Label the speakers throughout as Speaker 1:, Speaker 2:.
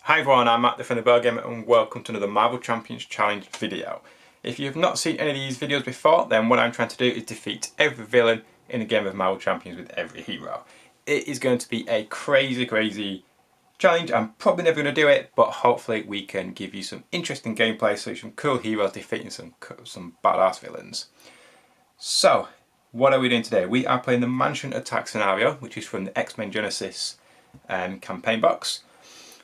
Speaker 1: Hi everyone, I'm Matt from the Board Gamer and welcome to another Marvel Champions Challenge video. If you have not seen any of these videos before, then what I'm trying to do is defeat every villain in a game of Marvel Champions with every hero. It is going to be a crazy challenge. I'm probably never going to do it, but hopefully we can give you some interesting gameplay, so some cool heroes defeating some badass villains. So, what are we doing today? We are playing the Mansion Attack scenario, which is from the X-Men Genesis campaign box.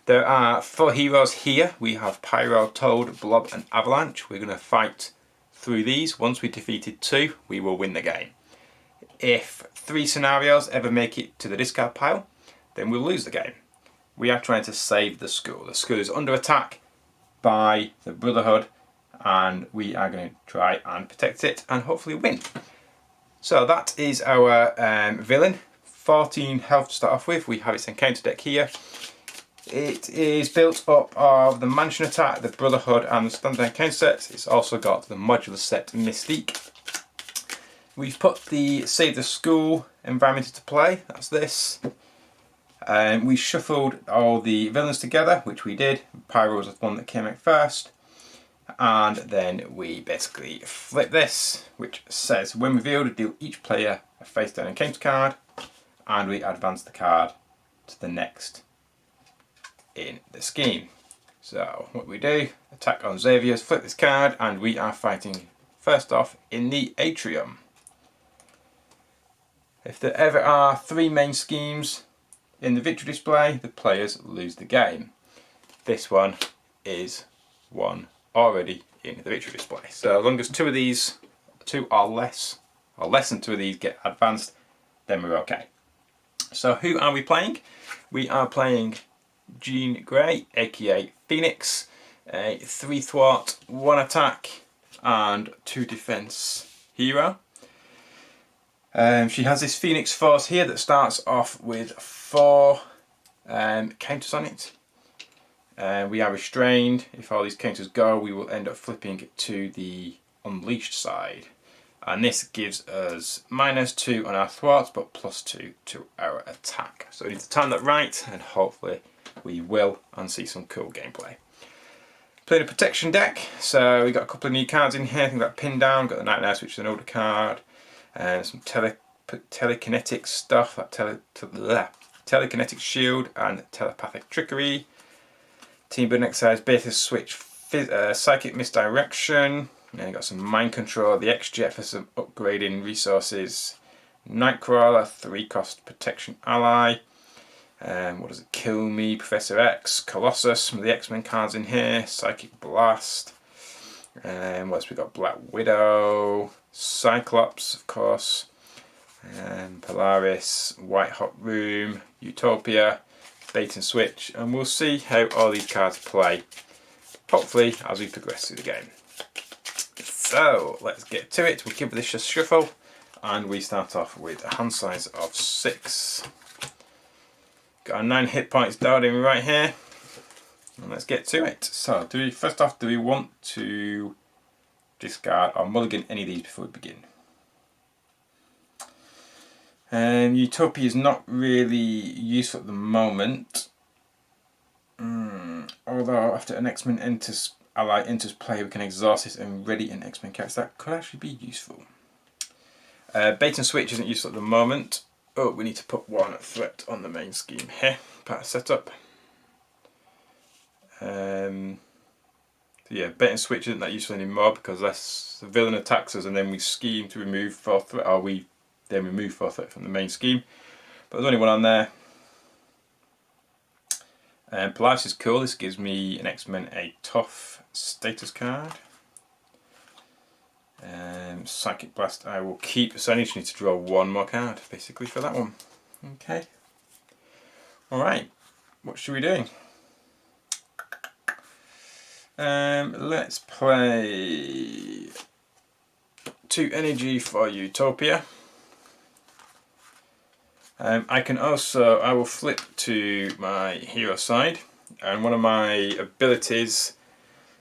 Speaker 1: There are 4 heroes here. We have Pyro, Toad, Blob and Avalanche. We're going to fight through these. Once we defeated 2, we will win the game. If 3 scenarios ever make it to the discard pile, then we'll lose the game. We are trying to save the school. The school is under attack by the Brotherhood and we are going to try and protect it and hopefully win. So that is our villain. 14 health to start off with. We have its encounter deck here. It is built up of the Mansion Attack, the Brotherhood and the Standard Encounter sets. It's also got the modular set Mystique. We've put the Save the School environment into play, that's this. We shuffled all the villains together, which we did. Pyro was the one that came out first. And then we basically flip this, which says when revealed, deal each player a face down encounter card. And we advance the card to the next in the scheme. So what we do, attack on Xavier's, flip this card, and we are fighting first off in the atrium. If there ever are 3 main schemes in the victory display, the players lose the game. This one is one already in the victory display. So as long as 2 of these, 2 or less than 2 of these get advanced, then we're okay. So who are we playing? We are playing Jean Grey, aka Phoenix, a 3 thwart, 1 attack and 2 defense hero. She has this Phoenix Force here that starts off with 4 counters on it. We are restrained. If all these counters go, we will end up flipping to the unleashed side. And this gives us -2 on our thwarts, but +2 to our attack. So we need to time that right, and hopefully we will, and see some cool gameplay. Playing a protection deck, so we got a couple of new cards in here. I think that Pin Down, got the Night Nurse, which is an older card, and some telekinetic stuff, like telekinetic shield and telepathic trickery. Team building exercise, beta switch, psychic misdirection. And you got some mind control, the X-Jet for some upgrading resources. Nightcrawler, 3-cost protection ally. What does it? Kill Me, Professor X, Colossus, some of the X-Men cards in here, Psychic Blast. What else we got? Black Widow, Cyclops, of course, Polaris, White Hot Room, Utopia, Bait and Switch, and we'll see how all these cards play, hopefully, as we progress through the game. So let's get to it. We'll give this a shuffle, and we start off with a hand size of 6. Got our 9 hit points dialed in right here, and let's get to it. So, first off, do we want to discard or mulligan any of these before we begin? Utopia is not really useful at the moment, although after an X-Men ally enters play, we can exhaust it and ready an X-Men character. That could actually be useful. Bait and Switch isn't useful at the moment. Oh, we need to put 1 threat on the main scheme here, part of setup. So yeah, Bait and Switch isn't that useful anymore because unless the villain attacks us and then we scheme to remove 4 threat, or we then remove 4 threat from the main scheme. But there's only 1 on there. Polaris is cool. This gives me an X-Men a tough status card. Psychic Blast I will keep, so I just need to draw 1 more card basically for that one. Okay. Alright, what should we do? Let's play 2 energy for Utopia. I will flip to my hero side, and one of my abilities,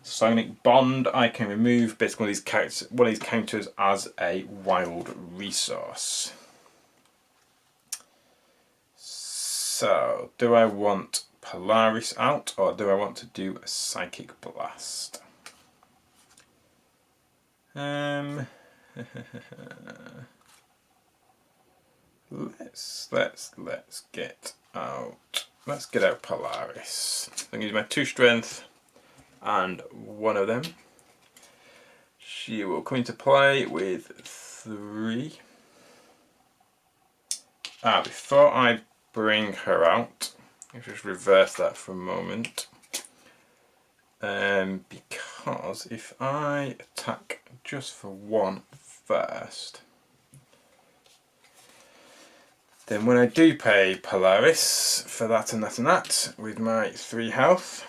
Speaker 1: Sonic Bond, I can remove basically one of these counters as a wild resource. So, do I want Polaris out, or do I want to do a Psychic Blast? Let's get out. Let's get out Polaris. I'm going to use my 2 strength and 1 of them. She will come into play with 3. Before I bring her out, let's just reverse that for a moment. Because if I attack just for 1 first, then when I do pay Polaris for that and that and that with my 3 health,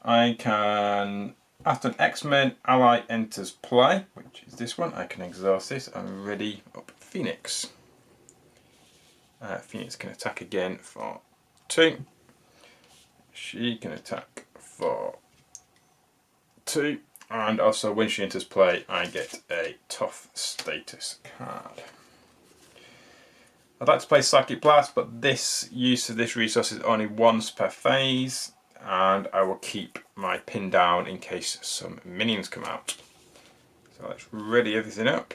Speaker 1: I can, after an X-Men ally enters play, which is this one, I can exhaust this and ready up Phoenix. Phoenix can attack again for 2. She can attack for 2. And also when she enters play, I get a tough status card. I'd like to play Psychic Blast, but this use of this resource is only once per phase, and I will keep my pin down in case some minions come out. So let's ready everything up.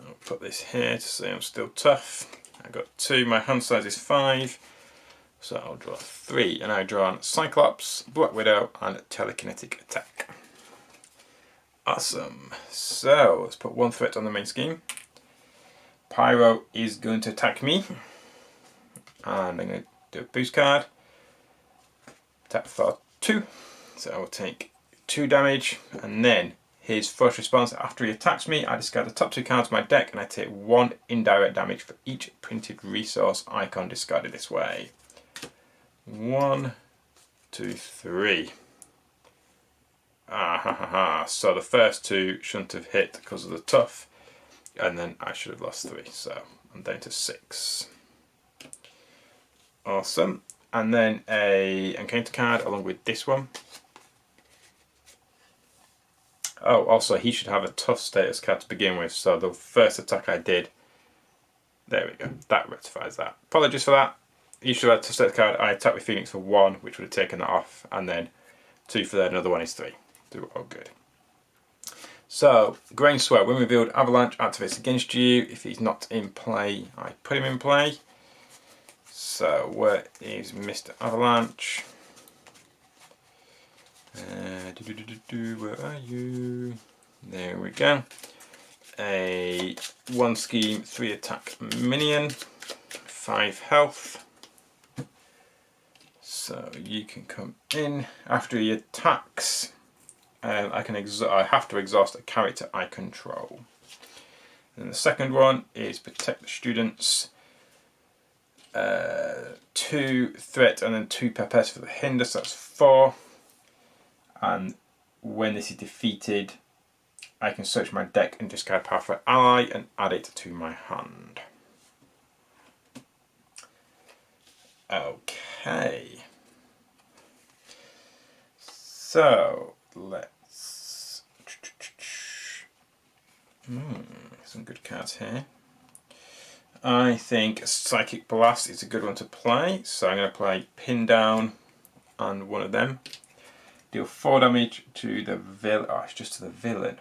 Speaker 1: I'll put this here to say I'm still tough. I've got 2, my hand size is 5, so I'll draw 3, and I draw on Cyclops, Black Widow, and Telekinetic Attack. Awesome. So let's put 1 threat on the main scheme. Pyro is going to attack me, and I'm going to do a boost card. Attack for 2, so I will take 2 damage, and then his first response after he attacks me, I discard the top 2 cards of my deck, and I take 1 indirect damage for each printed resource icon discarded this way. 1, 2, 3. So the first 2 shouldn't have hit because of the tough, and then I should have lost 3, so I'm down to 6. Awesome. And then a encounter card along with this one. Oh, also he should have a tough status card to begin with, so the first attack I did, there we go, that rectifies that. Apologies for that. He should have a tough status card. I attacked with Phoenix for 1, which would have taken that off, and then 2 for that, another 1 is 3. Do all good. So, Grain Sweat, when revealed, Avalanche activates against you. If he's not in play, I put him in play. So, where is Mr. Avalanche? Where are you? There we go. A 1 scheme, 3 attack minion, 5 health. So you can come in after he attacks. I have to exhaust a character I control. And the second one is protect the students. 2 threat and then 2 purpose for the hinder, so that's 4. And when this is defeated, I can search my deck and discard powerful ally and add it to my hand. Okay. So let's some good cards here. I think Psychic Blast is a good one to play, so I'm going to play Pin Down on one of them. Deal 4 damage to the villain. Oh, it's just to the villain.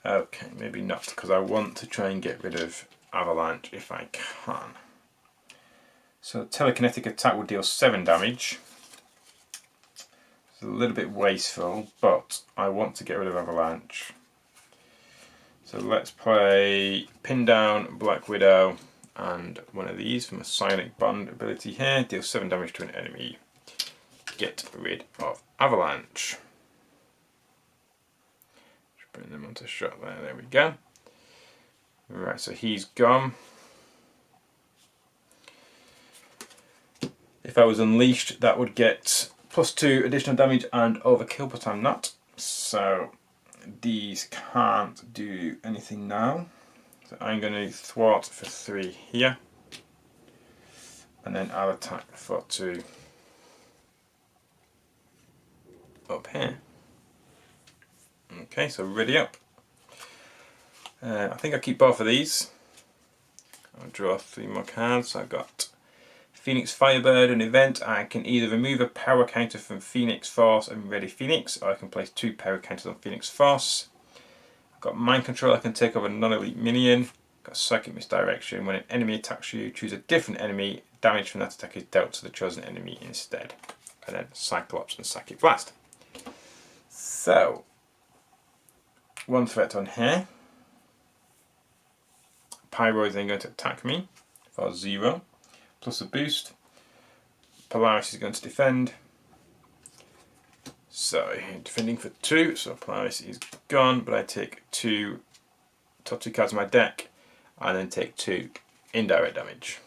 Speaker 1: Okay, maybe not, because I want to try and get rid of Avalanche if I can. So Telekinetic Attack will deal 7 damage. It's a little bit wasteful, but I want to get rid of Avalanche. So let's play Pin Down, Black Widow, and one of these from a Psionic Bond ability here. Deal 7 damage to an enemy. Get rid of Avalanche. Just bring them onto shot there. There we go. Right, so he's gone. If I was unleashed, that would get +2 additional damage and overkill, but I'm not. So these can't do anything now. So I'm going to thwart for 3 here. And then I'll attack for 2 up here. Okay, so ready up. I think I'll keep both of these. I'll draw 3 more cards. So I've got Phoenix Firebird, an event. I can either remove a power counter from Phoenix Force and ready Phoenix, or I can place 2 power counters on Phoenix Force. I've got Mind Control, I can take over a non-elite minion. I've got Psychic Misdirection. When an enemy attacks you, choose a different enemy. Damage from that attack is dealt to the chosen enemy instead. And then Cyclops and Psychic Blast. So, 1 threat on here. Pyro is then going to attack me for 0, plus a boost. Polaris is going to defend. So, defending for 2, so Polaris is gone, but I take top 2 cards of my deck, and then take 2 indirect damage.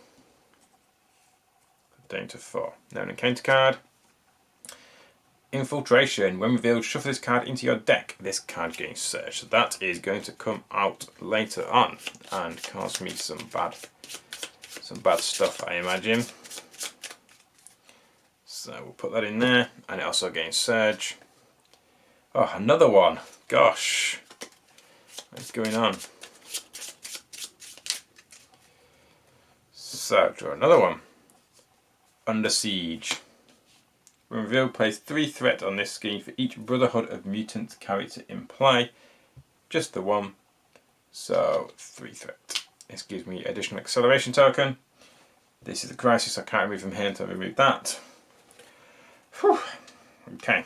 Speaker 1: Down to 4. Now an encounter card. Infiltration. When revealed, shuffle this card into your deck. This card gains Surge. So that is going to come out later on and cause me some bad stuff, I imagine. So we'll put that in there, and it also gains Surge. Oh, another one. Gosh. What's going on? So, draw another one. Under Siege. When revealed, place 3 threat on this scheme for each Brotherhood of Mutants character in play. Just the one. So, 3 threat. This gives me additional acceleration token. This is the crisis, I can't remove from here until I remove that. Whew. Okay.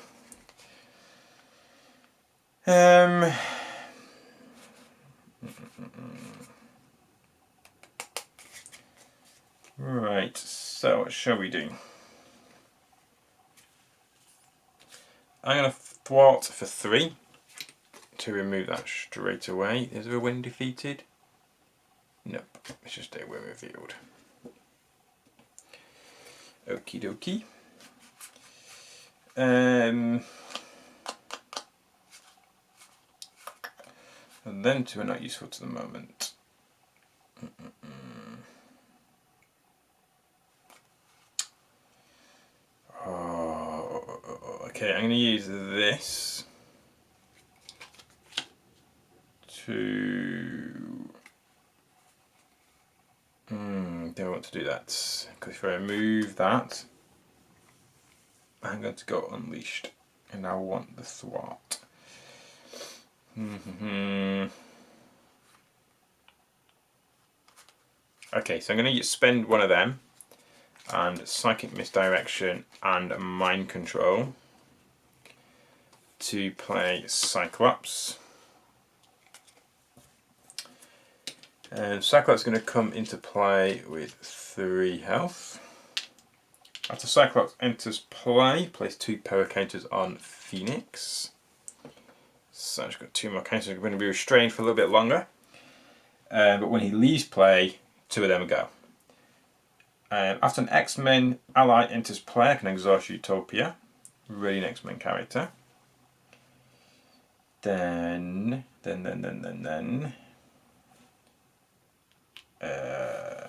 Speaker 1: Right, so what shall we do? I'm going to thwart for 3 to remove that straight away. Is there a win defeated? Nope, it's just a win revealed. Okie dokie. And then 2 are not useful to the moment. Okay, I'm going to use this to... don't want to do that, because if I remove that, I'm going to go Unleashed, and I want the thwart. Okay, so I'm going to spend one of them, and Psychic Misdirection and Mind Control to play Cyclops. And Cyclops is going to come into play with 3 health. After Cyclops enters play, place 2 power counters on Phoenix. So I've just got 2 more counters. I'm going to be restrained for a little bit longer. But when he leaves play, 2 of them go. After an X-Men ally enters play, I can exhaust Utopia. Ready an X-Men character. Then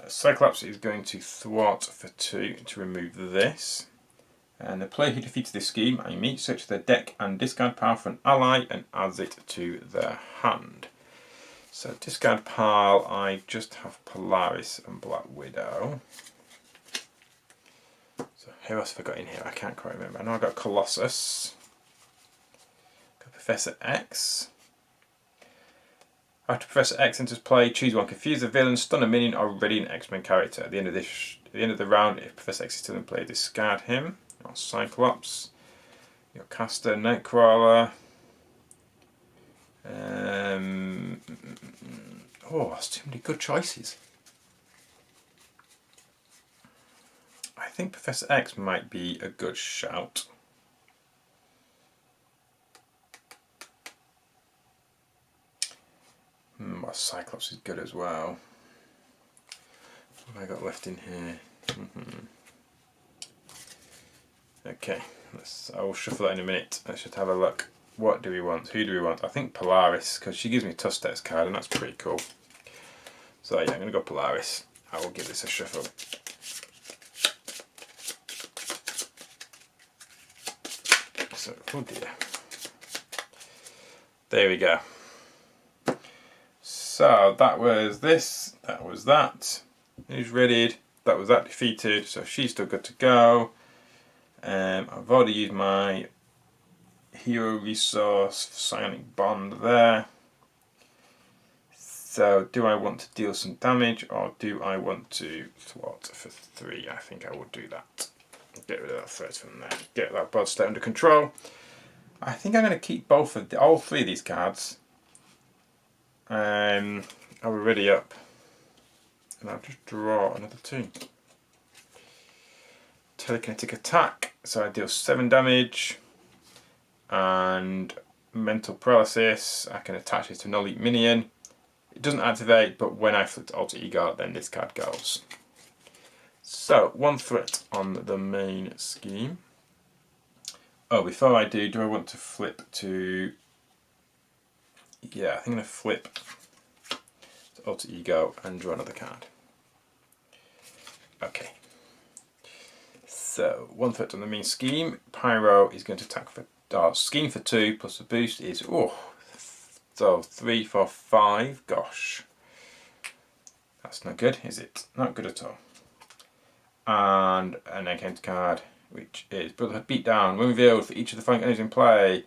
Speaker 1: Cyclops is going to thwart for 2 to remove this. And the player who defeats this scheme, I meet, searches their deck and discard power for an ally and adds it to their hand. So discard pile, I just have Polaris and Black Widow. So who else have I got in here? I can't quite remember. I know I've got Colossus. Got Professor X. After Professor X enters play, choose one. Confuse a villain, stun a minion, or ready an X-Men character. At the end of the round, if Professor X is still in play, discard him. Or Cyclops. Your caster, Nightcrawler. Oh, that's too many good choices. I think Professor X might be a good shout. Well, Cyclops is good as well. What have I got left in here? Okay, I will shuffle that in a minute. Let's just have a look. What do we want? Who do we want? I think Polaris, because she gives me a tough stats card, and that's pretty cool. So yeah, I'm going to go Polaris. I will give this a shuffle. So, oh dear. There we go. So that was this, that was that. Who's readied? That was that defeated, so she's still good to go. I've already used my hero resource, Psionic Bond there. So do I want to deal some damage or do I want to thwart for 3? I think I will do that. Get rid of that threat from there. Get that bod state under control. I think I'm going to keep all 3 of these cards. I'll be ready up. And I'll just draw another 2. Telekinetic attack, so I deal 7 damage. And mental paralysis, I can attach it to an elite minion. It doesn't activate, but when I flip to alter ego, then this card goes. So, 1 threat on the main scheme. Oh, before I do I want to flip to... Yeah, I think I'm going to flip to alter ego and draw another card. Okay. So, 1 threat on the main scheme. Pyro is going to attack for... scheme for 2, plus the boost is... So 3, 4, 5. Gosh. That's not good, is it? Not good at all. And an encounter card, which is Brotherhood Beatdown. When revealed, for each of the flank enemies in play,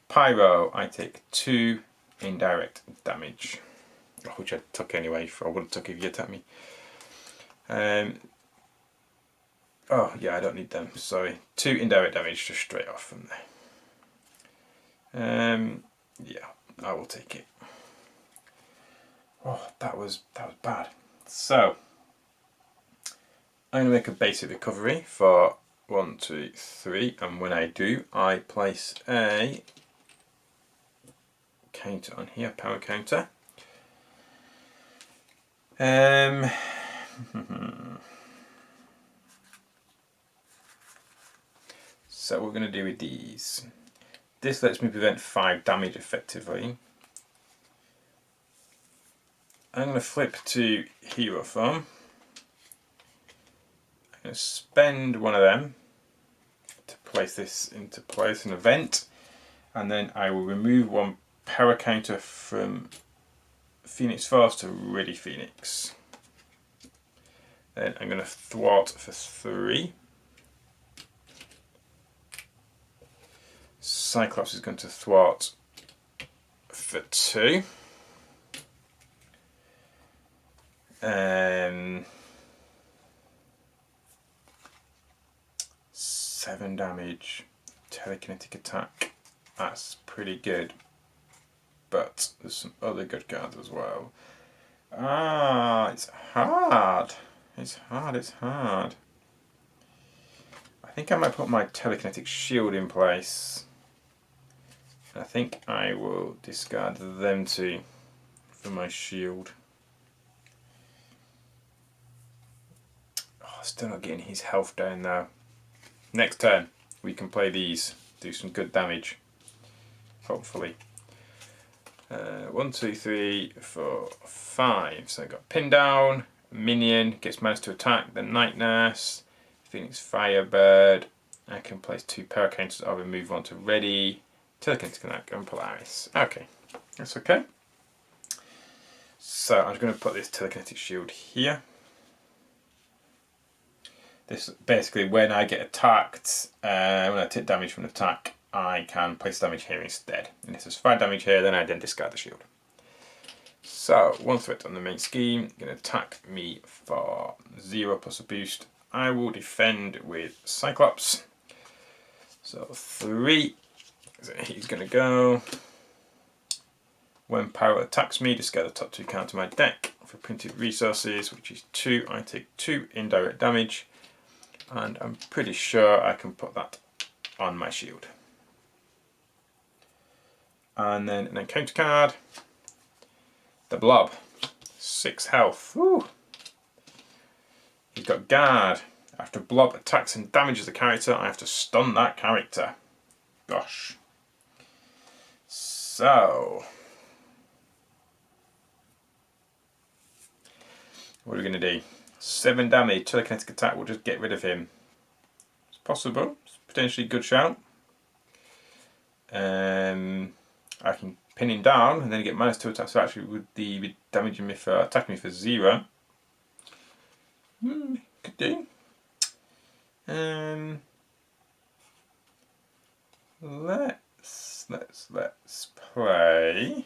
Speaker 1: Pyro, I take 2 indirect damage. Which I took anyway, I would have took if you attacked me. Oh yeah, I don't need them, sorry. 2 indirect damage just straight off from there. Yeah, I will take it. Oh, that was bad. So I'm going to make a basic recovery for 1, 2, 3, and when I do, I place a counter on here, power counter. So what we're going to do with these. This lets me prevent 5 damage effectively. I'm going to flip to hero form. I'm going to spend 1 of them to place this into place, an event, and then I will remove 1 power counter from Phoenix Force to ready Phoenix. Then I'm going to thwart for 3. Cyclops is going to thwart for 2. 7 damage, telekinetic attack. That's pretty good. But there's some other good cards as well. Ah, it's hard. It's hard. I think I might put my telekinetic shield in place. I think I will discard them 2 for my shield. Oh, still not getting his health down though. Next turn we can play these, do some good damage. Hopefully. 1, 2, 3, 4, 5. So I got pin down, minion gets managed to attack, then Night Nurse, Phoenix Firebird. I can place 2 power counters. I'll remove 1 to ready, telekinetic attack, and Polaris. Okay, that's okay. So I'm going to put this telekinetic shield here. This basically, when I get attacked, when I take damage from an attack, I can place damage here instead. And if there's 5 damage here, then I then discard the shield. So 1 threat on the main scheme, going to attack me for 0 plus a boost. I will defend with Cyclops. So 3. So he's going to go. When Pyro attacks me, discard the top 2 cards to my deck. For printed resources, which is 2, I take 2 indirect damage. And I'm pretty sure I can put that on my shield. And then an encounter card. The Blob. 6 health. Woo. He's got guard. After Blob attacks and damages the character, I have to stun that character. Gosh. So what are we going to do? 7 damage, telekinetic attack will just get rid of him. It's possible. It's potentially a good shout. I can pinning down, and then you get -2 attacks. So actually, would be damaging me for attacking me for 0. Could do. Let's play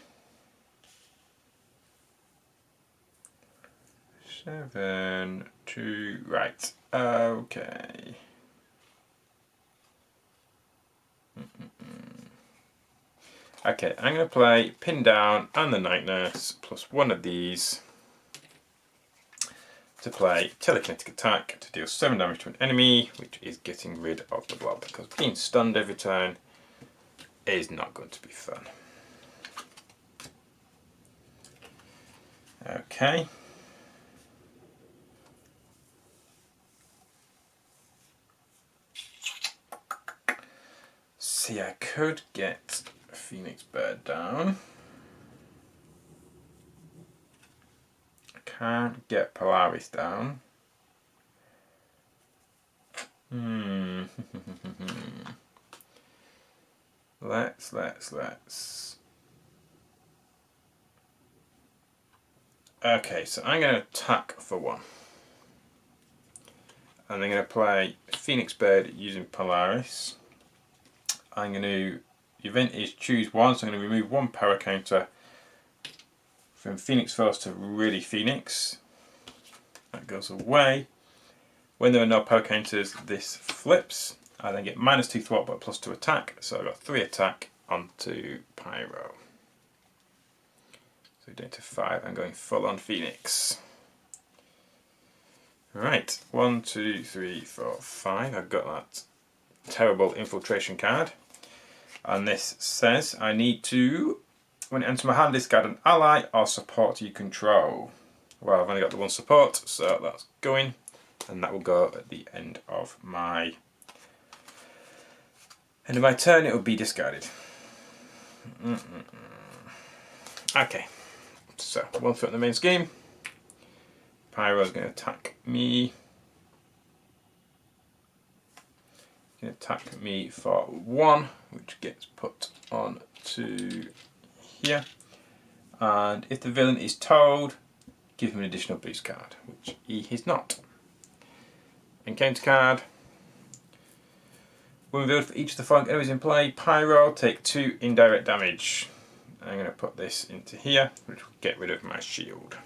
Speaker 1: 7, 2, right. Okay. Okay, I'm going to play Pin Down and the Night Nurse plus 1 of these to play Telekinetic Attack to deal 7 damage to an enemy, which is getting rid of the blob, because being stunned every turn is not going to be fun. Okay. See, I could get Phoenix Bird down. I can't get Polaris down. Let's. Okay, so I'm going to attack for 1. And I'm going to play Phoenix Bird using Polaris. I'm going to, the event is choose 1, so I'm going to remove 1 power counter from Phoenix Force to Really Phoenix. That goes away. When there are no power counters, this flips. I then get -2 thwart but +2 attack, so I've got 3 attack onto Pyro. So down to 5, I'm going full on Phoenix. Right, 1, 2, 3, 4, 5. I've got that terrible infiltration card. And this says I need to, when it enters my hand, discard an ally or support you control. Well, I've only got the 1 support, so that's going. And that will go at the end of my turn. It will be discarded. Okay, so 1 threat in the main scheme. Pyro's going to attack me. He's going to attack me for 1, which gets put on to here. And if the villain is told, give him an additional boost card, which he is not. Encounter card. When revealed for each of the following enemies in play, Pyro take 2 indirect damage. I'm going to put this into here, which will get rid of my shield.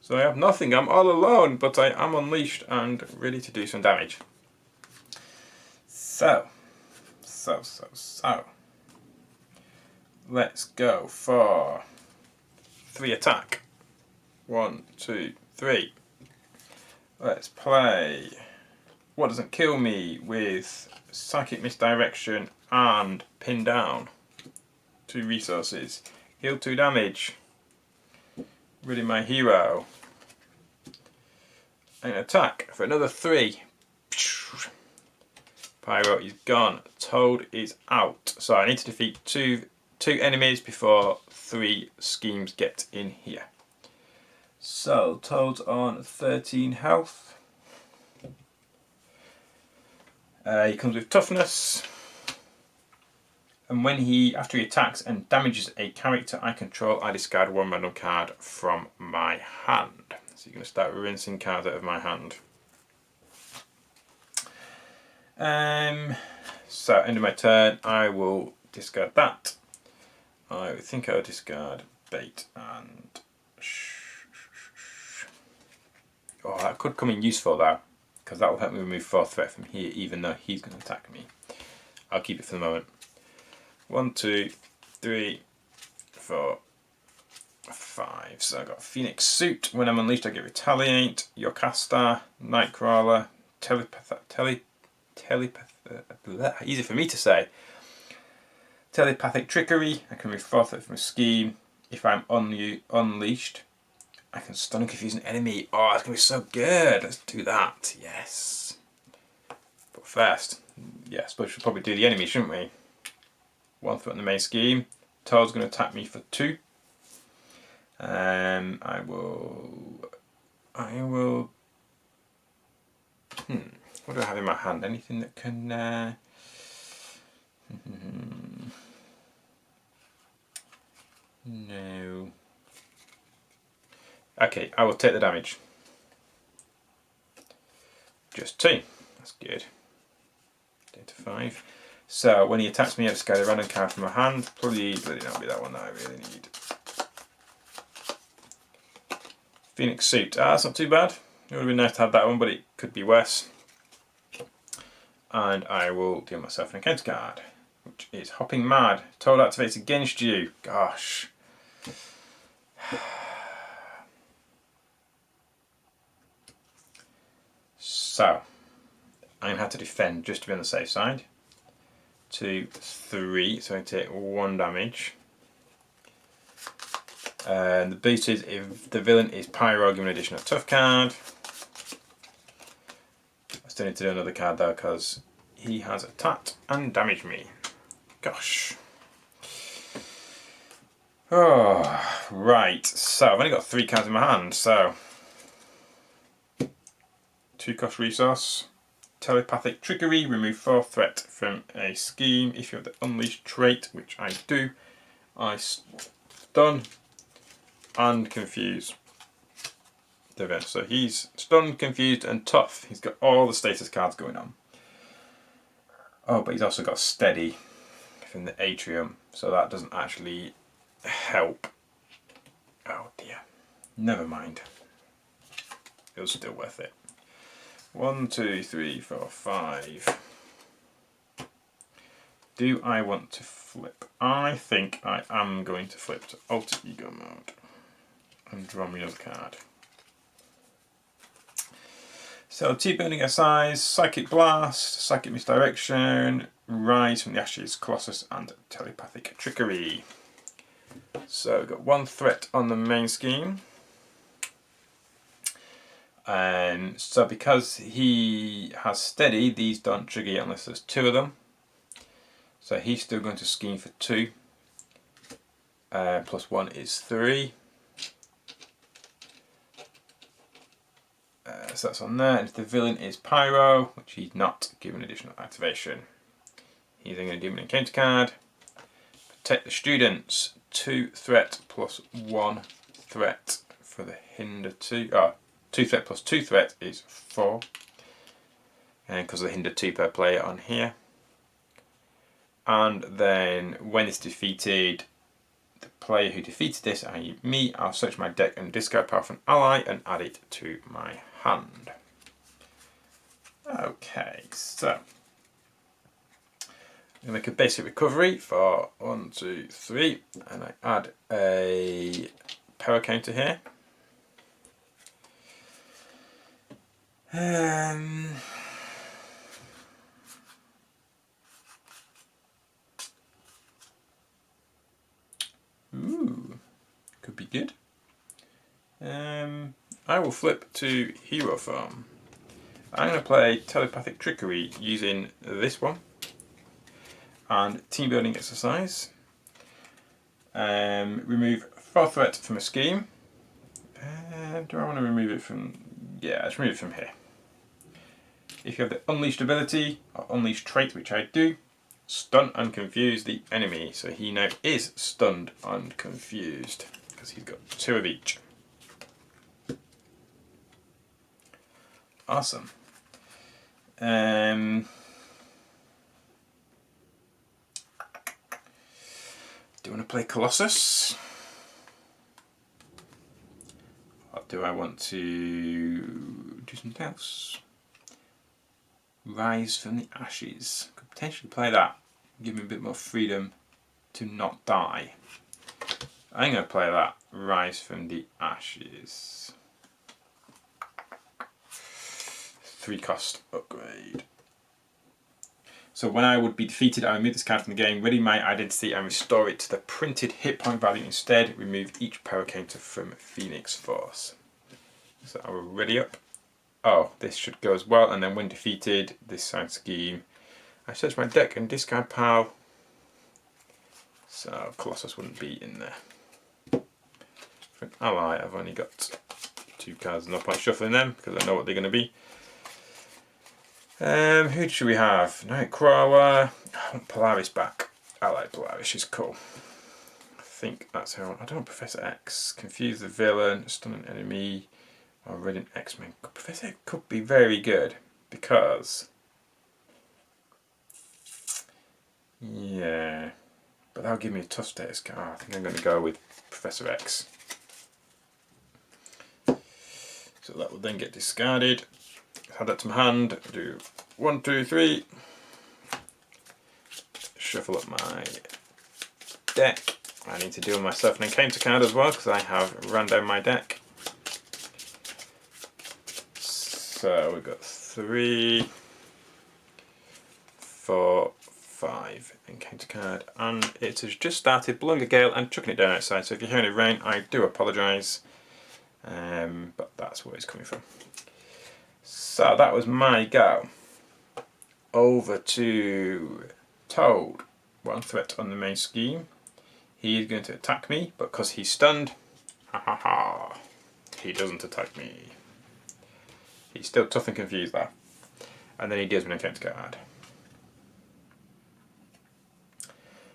Speaker 1: So I have nothing, I'm all alone, but I am unleashed and ready to do some damage. So. Let's go for 3 attack. 1, 2, 3. Let's play What Doesn't Kill Me with Psychic Misdirection and Pin Down. 2 resources. Heal 2 damage. Ready my hero. And attack for another 3. Pyro is gone. Toad is out. So I need to defeat two enemies before 3 schemes get in here. So Toad's on 13 health. He comes with toughness. And when after he attacks and damages a character I control, I discard 1 random card from my hand. So you're going to start rinsing cards out of my hand. So end of my turn, I will discard that. I think I'll discard bait and. Oh, that could come in useful though, because that will help me remove 4 threat from here, even though he's going to attack me. I'll keep it for the moment. 1, 2, 3, 4, 5. So I've got Phoenix Suit. When I'm unleashed, I get Retaliate, Yocasta, Nightcrawler, easy for me to say. Telepathic Trickery. I can remove 4 threat from a scheme. If I'm unleashed, I can stun and confuse an enemy. Oh, it's going to be so good. Let's do that. Yes. But first, yeah, I suppose we should probably do the enemy, shouldn't we? 1 threat in the main scheme. Toad's going to attack me for 2. I will. What do I have in my hand? Anything that can. No. Okay, I will take the damage. Just 2. That's good. Down to 5. So when he attacks me, I discard a random card from my hand. Please let it not be that one that I really need. Phoenix suit. That's not too bad. It would have been nice to have that one, but it could be worse. And I will deal myself an encounter card, which is Hopping Mad. Toad activates against you. Gosh. So, I'm going to have to defend just to be on the safe side. 2, 3, so I take 1 damage. And the boost is if the villain is Pyro, give an additional tough card. I still need to do another card though because he has attacked and damaged me. Gosh. Oh, right. So I've only got 3 cards in my hand, so 2 cost resource. Telepathic Trickery, remove 4 threat from a scheme. If you have the Unleashed trait, which I do, I stun and confuse the event. So he's stunned, confused and tough. He's got all the status cards going on. Oh, but he's also got steady from the atrium, so that doesn't actually help. Oh dear. Never mind. It was still worth it. 1, 2, 3, 4, 5. Do I want to flip? I think I am going to flip to Alter Ego mode and draw me another card. So T-Burning Exercise, Psychic Blast, Psychic Misdirection, Rise from the Ashes, Colossus and Telepathic Trickery. So we've got 1 threat on the main scheme. So because he has steady, these don't trigger yet unless there's 2 of them. So he's still going to scheme for 2. Plus 1 is 3. So that's on there. And if the villain is Pyro, which he's not, given additional activation. He's then going to do an encounter card. Protect the students. 2 threat plus 1 threat for the hinder 2. 2 threat plus 2 threat is 4. And because of the hinder 2 per player on here. And then when it's defeated, the player who defeated this, i.e. me, I'll search my deck and discard power from an ally and add it to my hand. Okay, so I'm going to make a basic recovery for 1, 2, 3, and I add a power counter here. Ooh, could be good. I will flip to hero form. I'm going to play Telepathic Trickery using this one and Team Building Exercise. Remove 4 threat from a scheme. Do I want to remove it from? Yeah, let's remove it from here. If you have the Unleashed ability or Unleashed trait, which I do, stun and confuse the enemy. So he now is stunned and confused because he's got 2 of each. Awesome. Do you want to play Colossus? Or do I want to do something else? Rise from the Ashes. Could potentially play that. Give me a bit more freedom to not die. I'm going to play that. Rise from the Ashes. 3 cost upgrade. So when I would be defeated, I remove this card from the game, ready my identity and restore it to the printed hit point value instead. Remove each power counter from Phoenix Force. So I will ready up. Oh, this should go as well, and then when defeated, this side scheme, I search my deck and discard power. So Colossus wouldn't be in there. For an ally, I've only got 2 cards, no point shuffling them because I know what they're going to be. Who should we have? Nightcrawler. I want Polaris back. I like Polaris, she's cool. think that's how. I don't know. Professor X, confuse the villain, stun an enemy, or rid an X-Men. Professor X could be very good because, yeah, but that'll give me a tough status card. I think I'm going to go with Professor X. So that will then get discarded. Add that to my hand. Do 1, 2, 3. Shuffle up my deck. I need to deal with myself an encounter card as well because I have run down my deck. So we've got 3, 4, 5 encounter card, and it has just started blowing a gale and chucking it down outside. So if you're hearing it rain, I do apologise, but that's where it's coming from. So that was my go. Over to Toad. 1 threat on the main scheme. He is going to attack me, but because he's stunned, he doesn't attack me. He's still tough and confused though. And then he deals me an encounter card,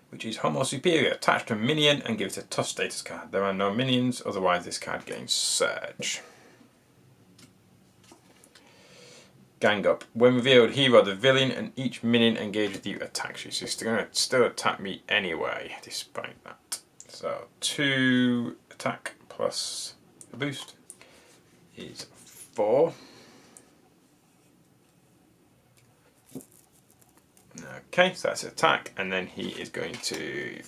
Speaker 1: which is Homo Superior. Attach to a minion and give it a tough status card. There are no minions, otherwise this card gains Surge. Gang up. When revealed, hero the villain and each minion engaged with you attacks you. So he's going to still attack me anyway, despite that. So 2 attack plus a boost is 4. Okay, so that's attack, and then he is going to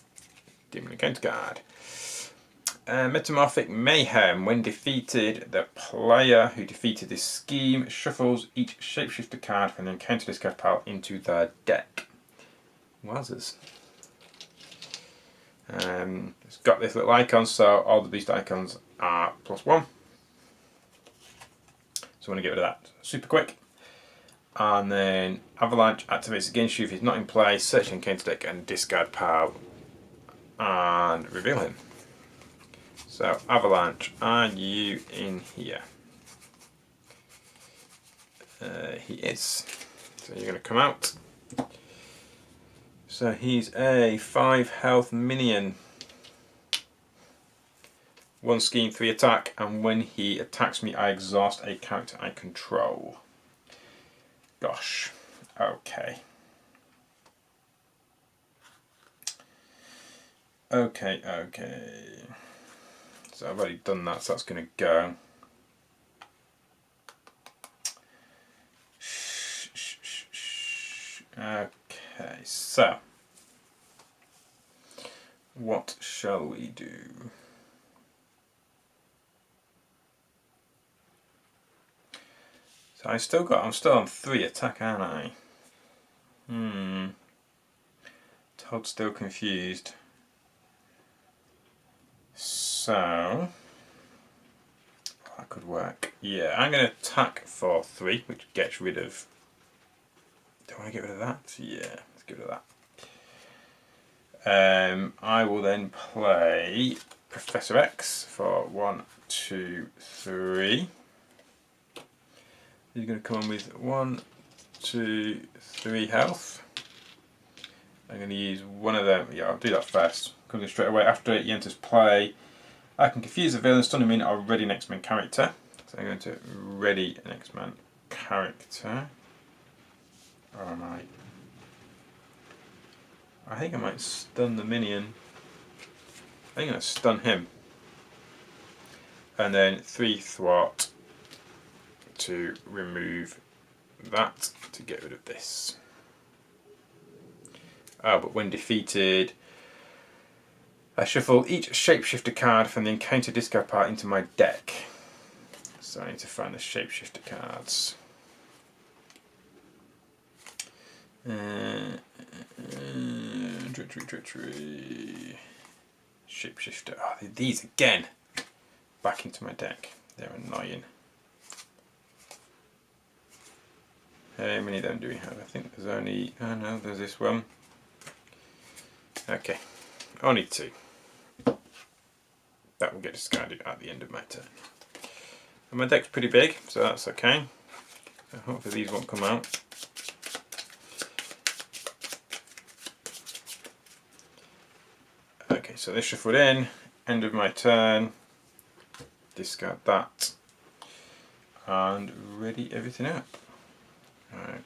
Speaker 1: demon encounter card. Metamorphic Mayhem. When defeated, the player who defeated this scheme shuffles each shapeshifter card from the encounter discard pile into their deck. Wowzers. It's got this little icon, so all the beast icons are +1. So I want to get rid of that super quick. And then Avalanche activates against you if he's not in play. Search encounter deck and discard pile and reveal him. So Avalanche, are you in here? He is. So you're going to come out. So he's a 5 health minion. 1 scheme, 3 attack, and when he attacks me I exhaust a character I control. Gosh, okay. Okay. So I've already done that, so that's going to go. Okay, so what shall we do? So I'm still on 3 attack, aren't I? Todd's still confused. So that could work. Yeah, I'm going to attack for 3, which gets rid of. Do I want to get rid of that? Yeah, let's get rid of that. I will then play Professor X for 1, 2, 3. He's going to come on with 1, 2, 3 health. I'm going to use one of them. Yeah, I'll do that first. Comes in straight away. After he enters play, I can confuse the villain, stun him in, or ready an X-Men character. So I'm going to ready an X-Men character. Or am I? I think I might stun the minion. I think I'm going to stun him. And then 3 thwart to remove that to get rid of this. Oh, but when defeated, I shuffle each shapeshifter card from the encounter discard pile into my deck. So I need to find the shapeshifter cards. Treachery. Shapeshifter. Oh, these again. Back into my deck. They're annoying. How many of them do we have? I think there's only. Oh no, there's this one. Okay, only 2. That will get discarded at the end of my turn. And my deck's pretty big, so that's okay. So hopefully these won't come out. Okay, so this shuffled in, end of my turn, discard that, and ready everything up.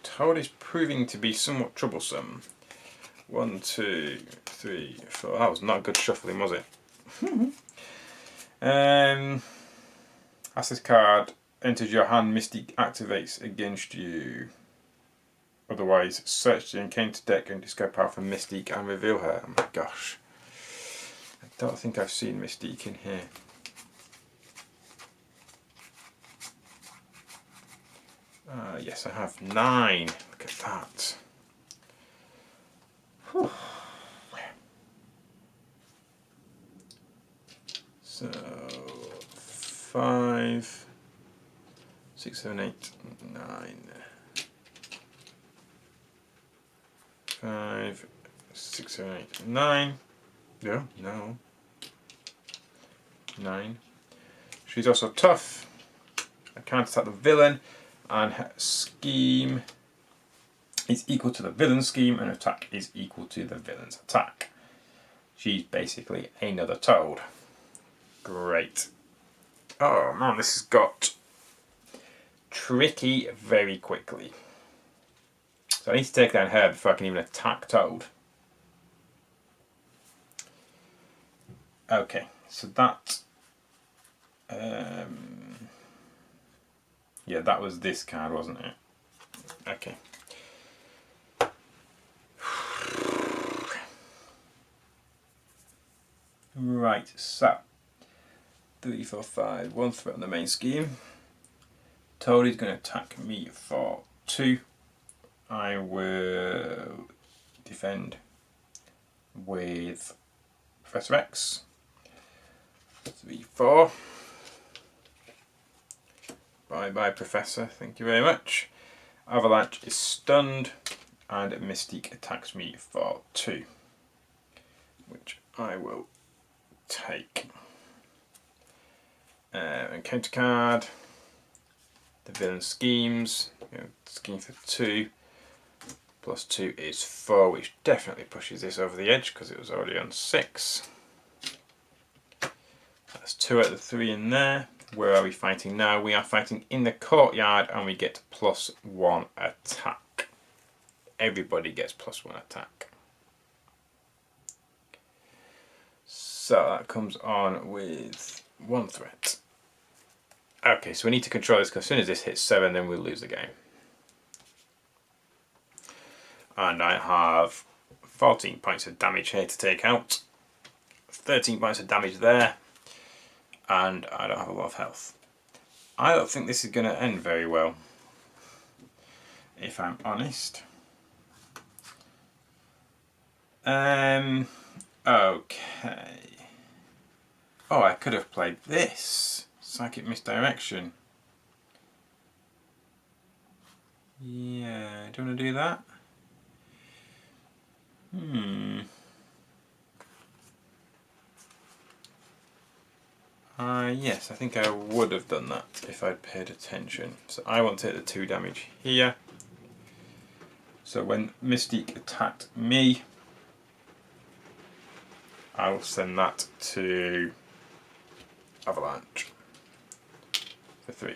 Speaker 1: Toad is proving to be somewhat troublesome. 1, 2, 3, 4. That was not good shuffling, was it? As this card enters your hand, Mystique activates against you. Otherwise, search the encounter deck and discard power from Mystique and reveal her. Oh my gosh. I don't think I've seen Mystique in here. Yes, I have 9. Look at that. Whew. So 5, 6, 7, 8, 9. 5, 6, 7, 8, 9. No. 9. She's also tough. I can't attack the villain, and her scheme is equal to the villain's scheme, and attack is equal to the villain's attack. She's basically another Toad. Great. Oh man, this has got tricky very quickly. So I need to take down her before I can even attack Toad. Okay, so that... yeah, that was this card, wasn't it? Okay. Right, so 3, 4, 5, 1 threat on the main scheme. Toad is going to attack me for 2. I will defend with Professor X. 3, 4. Bye bye, Professor. Thank you very much. Avalanche is stunned, and Mystique attacks me for 2, which I will take. Encounter card. The villain schemes. Scheme for 2. Plus 2 is 4, which definitely pushes this over the edge because it was already on 6. That's 2 out of the 3 in there. Where are we fighting now? We are fighting in the courtyard, and we get +1 attack. Everybody gets +1 attack. So that comes on with 1 threat. Okay, so we need to control this because as soon as this hits 7, then we'll lose the game. And I have 14 points of damage here to take out. 13 points of damage there. And I don't have a lot of health. I don't think this is going to end very well, if I'm honest. Okay. Oh, I could have played this. Psychic Misdirection. Yeah, do you want to do that? Yes, I think I would have done that if I'd paid attention. So I want to hit the 2 damage here. So when Mystique attacked me, I will send that to Avalanche for 3.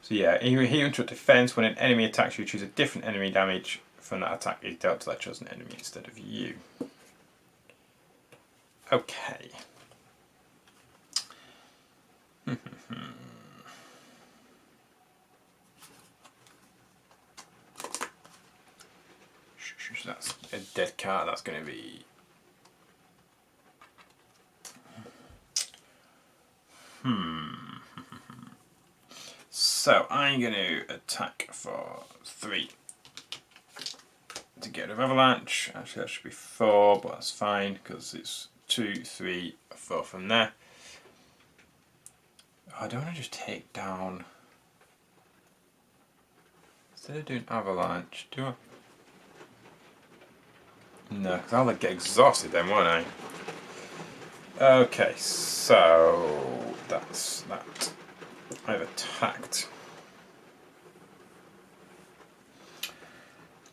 Speaker 1: So yeah, here into defense, when an enemy attacks you, choose a different enemy damage from that attack is dealt to that chosen enemy instead of you. Okay. That's a dead card. That's going to be... So I'm going to attack for 3 to get rid of Avalanche. Actually, that should be 4, but that's fine because it's 2, 3, 4 from there. Oh, I don't want to just take down... Instead of doing Avalanche, do I... No, because I'll get exhausted then, won't I? Okay, so that's that. I've attacked.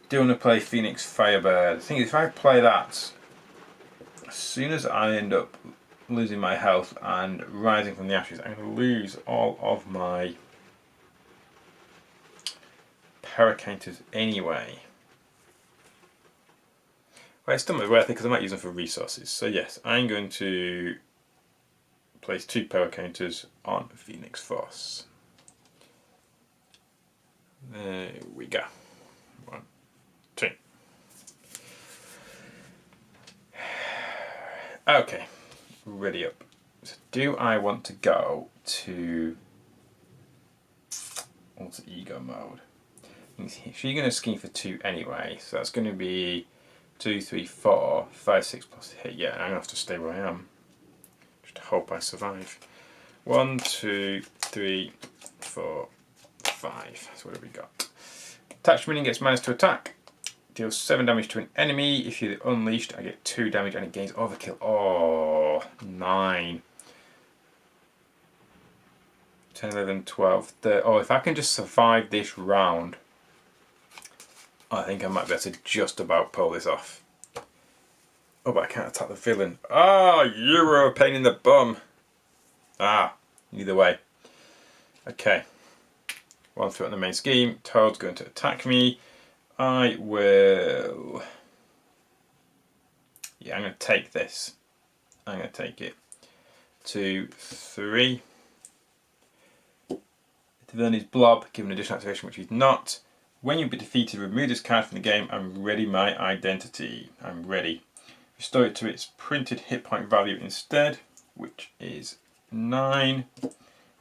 Speaker 1: do want to play Phoenix Firebird. The thing is, if I play that, as soon as I end up losing my health and rising from the ashes, I'm going to lose all of my Paracounters anyway. Well, it's still worth it because I might use them for resources. So yes, I'm going to place 2 Paracounters on Phoenix Force. There we go. 1, 2. Okay, ready up. So do I want to go to alter ego mode? She's going to scheme for 2 anyway, so that's going to be 2, 3, 4, 5, 6 plus hit. Yeah, I'm going to have to stay where I am. Just hope I survive. 1, 2, 3, 4, 5. So what have we got? Attached minion gets -2 attack. Deals 7 damage to an enemy. If you're unleashed, I get 2 damage and it gains overkill. Oh, 9. 10, 11, 12, 13. Oh, if I can just survive this round, I think I might be able to just about pull this off. Oh, but I can't attack the villain. Ah, you were a pain in the bum. Ah, either way. Okay. 1 through on the main scheme. Toad's going to attack me. I will... Yeah, I'm going to take this. I'm going to take it. 2, 3. The villain is Blob, given additional activation, which he's not. When you be defeated, remove this card from the game and ready my identity. I'm ready. Restore it to its printed hit point value instead, which is 9.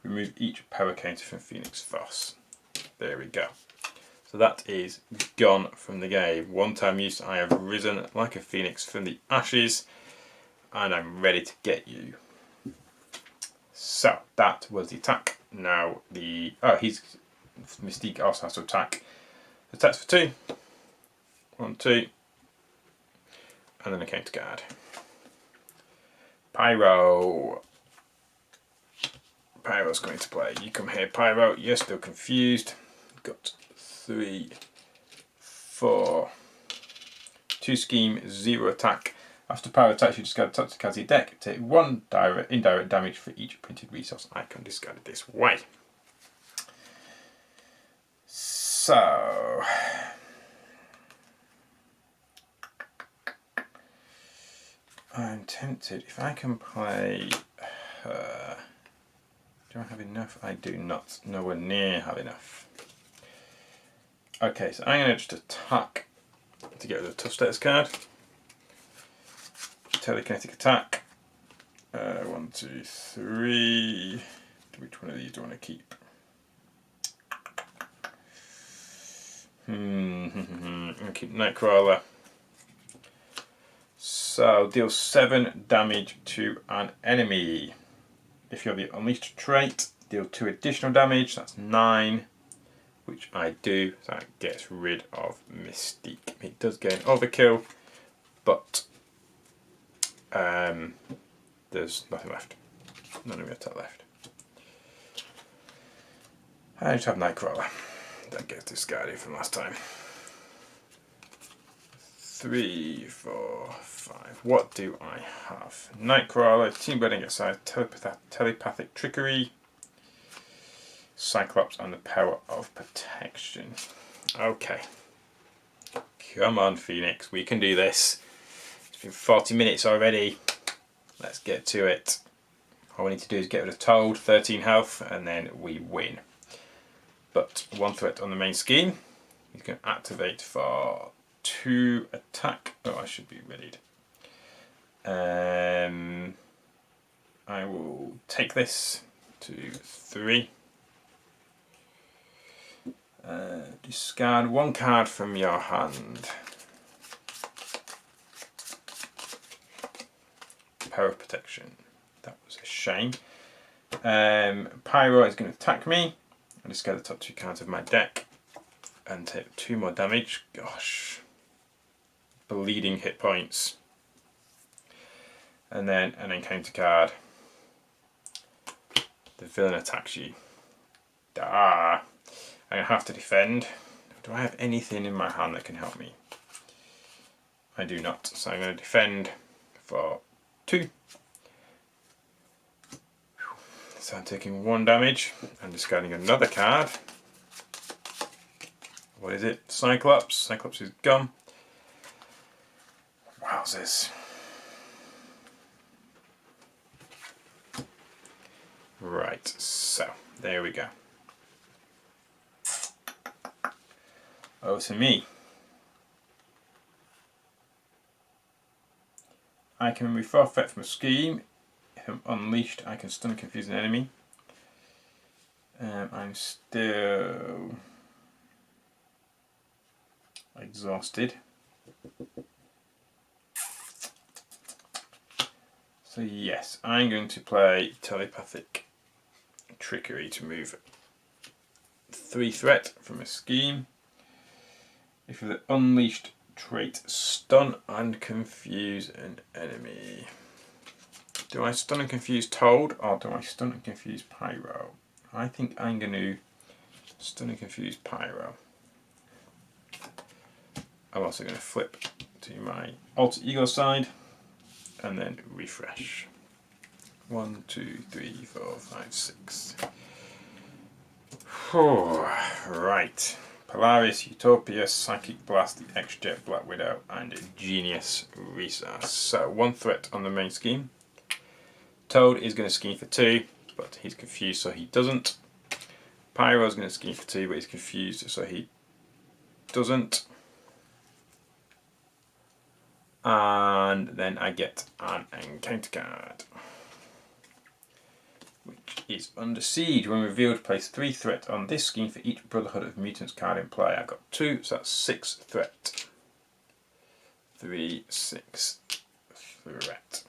Speaker 1: Remove each power counter from Phoenix Force. There we go. So that is gone from the game. 1 time use, I have risen like a phoenix from the ashes, and I'm ready to get you. So that was the attack. Now his mystique also has to attack. Attacks for 2. 1, 2, and then a counter guard. Pyro. Pyro's going to play. You come here, Pyro. You're still confused. Got 3, 4. 2 scheme, 0 attack. After Pyro attacks, you discard a toxic card to your deck. Take 1 indirect damage for each printed resource icon discarded this way. So... I'm tempted. If I can play her... Do I have enough? I do not. Nowhere near have enough. Okay, so I'm going to just attack to get rid of the tough status card. Telekinetic attack. 1, 2, 3. Which one of these do I want to keep? I'm going to keep Nightcrawler. So deal 7 damage to an enemy. If you have the Unleashed trait, deal 2 additional damage. That's 9, which I do. So that gets rid of Mystique. It does gain overkill, but there's nothing left. None of the attack left. I just have Nightcrawler. That gets discarded from last time. 3, 4, 5. What do I have? Nightcrawler, Team Building exercise, telepathic trickery, Cyclops, and the power of protection. Okay. Come on, Phoenix, we can do this. It's been 40 minutes already. Let's get to it. All we need to do is get rid of Toad, 13 health, and then we win. But 1 threat on the main scheme. He's going to activate for 2 attack. Oh, I should be readied. I will take this to 3. Discard 1 card from your hand. Power of protection. That was a shame. Pyro is going to attack me. I discard the top 2 cards of my deck and take 2 more damage. Gosh. Bleeding hit points. And then an encounter card. The villain attacks you. Ah, I'm going to have to defend. Do I have anything in my hand that can help me? I do not, so I'm going to defend for 2. So I'm taking 1 damage. I'm discarding another card. What is it? Cyclops. Cyclops is gone. Wowzers. Right, so there we go. Oh, to me. I can remove 4 threat from a scheme. If I'm unleashed, I can stun and confuse an enemy. I'm still exhausted. So yes, I'm going to play telepathic trickery to move 3 threat from a scheme. If you're the unleashed trait, stun and confuse an enemy. Do I stun and confuse Toad, or do I stun and confuse Pyro? I think I'm going to stun and confuse Pyro. I'm also going to flip to my alter ego side and then refresh. 1, 2, 3, 4, 5, 6. Right. Polaris, Utopia, Psychic Blast, the X-Jet, Black Widow, and Genius Resource. So 1 threat on the main scheme. Toad is going to scheme for 2, but he's confused, so he doesn't. Pyro is going to scheme for 2, but he's confused, so he doesn't. And then I get an encounter card, which is Under Siege. When revealed, place 3 threat on this scheme for each Brotherhood of Mutants card in play. I've got 2, so that's 6 threat. 3, 6 threat.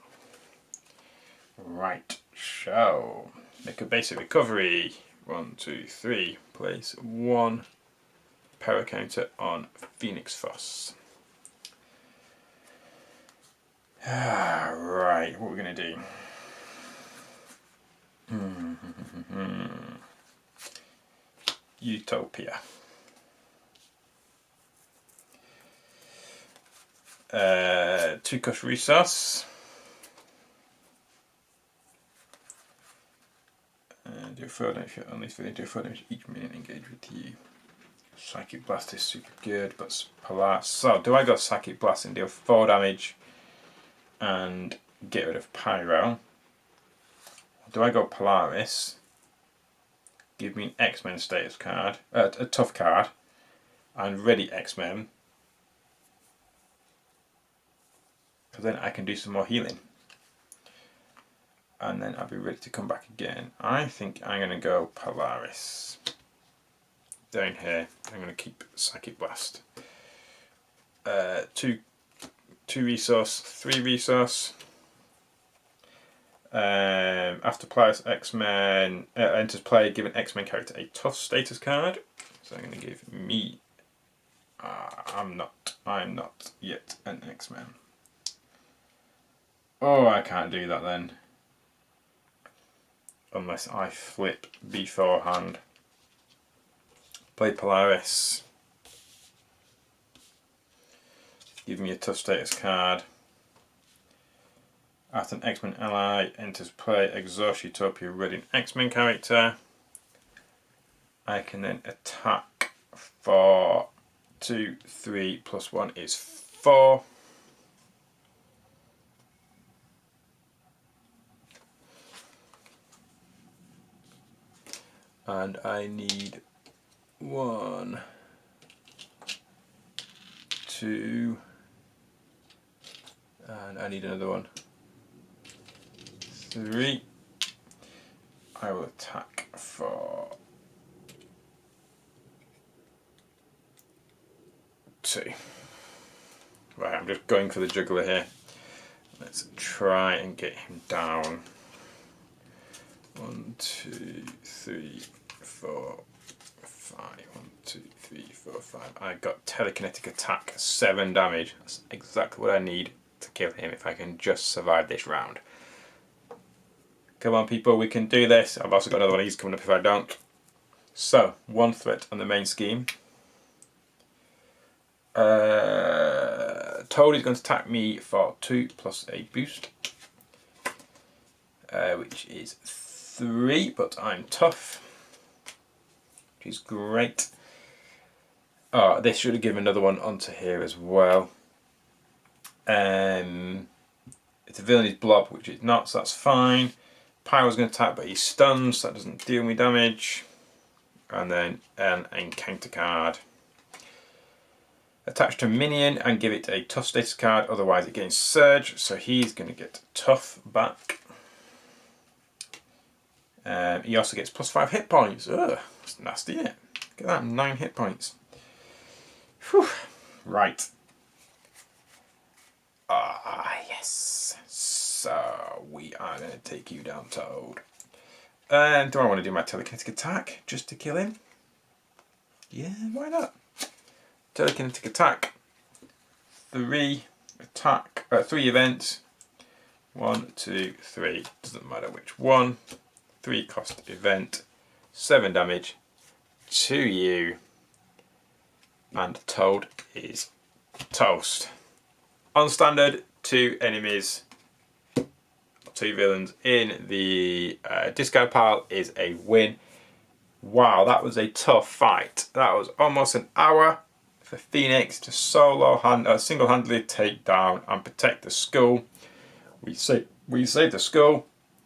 Speaker 1: Right, so make a basic recovery. 1, 2, 3. Place 1 power counter on Phoenix Foss. Right, what we're going to do. Utopia. 2 cost resource. Do 4 damage, only 3 do 4 damage each minion engage with you. Psychic Blast is super good, but Polar. So, do I go Psychic Blast and deal 4 damage and get rid of Pyro? Or do I go Polaris, give me an X-Men status card, a tough card, and ready X-Men, because then I can do some more healing. And then I'll be ready to come back again. I think I'm going to go Polaris. Down here, I'm going to keep Psychic Blast. 2 resource, 3 resource. After Polaris X-Men enters play, give an X-Men character a tough status card. So I'm going to give me. I'm not yet an X-Men. Oh, I can't do that then. Unless I flip beforehand. Play Polaris. Give me a tough status card. After an X-Men ally enters play, exhaust Utopia, ready an X-Men character. I can then attack for 2, 3 plus 1 is 4. And I need 1, 2, and I need another 1. 3. I will attack for 2. Right, I'm just going for the juggler here. Let's try and get him down. 1, 2, 3, 4, 5. 1, 2, 3, 4, 5. I got telekinetic attack, 7 damage. That's exactly what I need to kill him if I can just survive this round. Come on people, we can do this. I've also got another one of these coming up if I don't. So, 1 threat on the main scheme. Toad is going to attack me for 2 plus a boost, which is 3, but I'm tough, which is great. Oh, this should have given another one onto here as well. It's a villain is blob, which is not, so that's fine. Pyro's going to attack, but he's stunned, so that doesn't deal me damage. And then an encounter card. Attach to a minion and give it a tough status card, otherwise it gains surge, so he's going to get tough back. He also gets plus 5 hit points. Ugh, that's nasty, isn't it? Get that, 9 hit points. Whew. Right. Yes. So we are going to take you down, Toad. And do I want to do my telekinetic attack just to kill him? Yeah, why not? Telekinetic attack. 3 events. 1, 2, 3. Doesn't matter which one. 3 cost event. 7 damage to you. And Toad is toast. On standard, 2 enemies, 2 villains in the discard pile is a win. Wow, that was a tough fight. That was almost an hour for Phoenix to single-handedly take down and protect the school. We saved the school.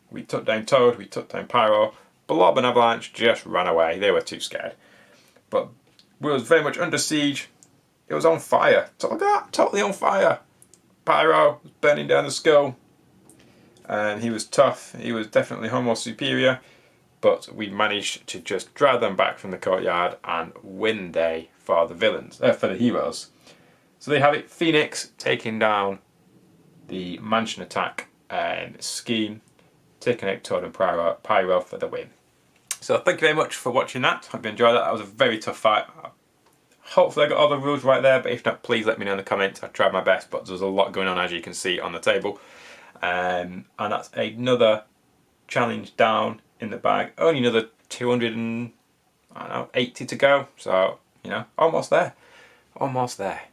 Speaker 1: We took down Toad. We took down Pyro. Blob and Avalanche just ran away. They were too scared. But we was very much under siege. It was on fire. Look at that, totally on fire. Pyro was burning down the skull, and he was tough. He was definitely homo superior, but we managed to just drag them back from the courtyard and win day for the villains, for the heroes. So they have it. Phoenix taking down the mansion attack scheme, taking out Toad and Pyro for the win. So thank you very much for watching that. Hope you enjoyed that. That was a very tough fight. Hopefully I got all the rules right there, but if not, please let me know in the comments. I tried my best, but there's a lot going on, as you can see on the table. And that's another challenge down in the bag. Only another 280 to go. So, almost there. Almost there.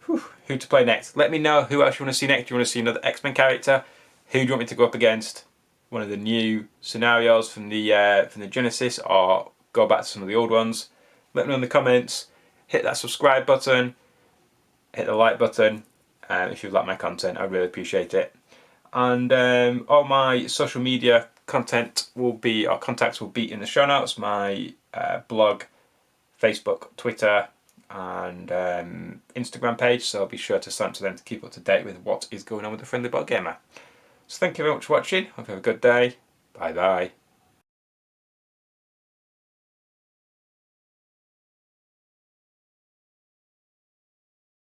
Speaker 1: Whew. Who to play next? Let me know who else you want to see next. Do you want to see another X-Men character? Who do you want me to go up against? One of the new scenarios from the Genesis, or go back to some of the old ones? Let me know in the comments. Hit that subscribe button, hit the like button if you like my content. I really appreciate it. And all my social media contacts will be in the show notes. My blog, Facebook, Twitter, and Instagram page. So be sure to sign up to them to keep up to date with what is going on with the Friendly Bot Gamer. So thank you very much for watching. Hope you have a good day. Bye bye.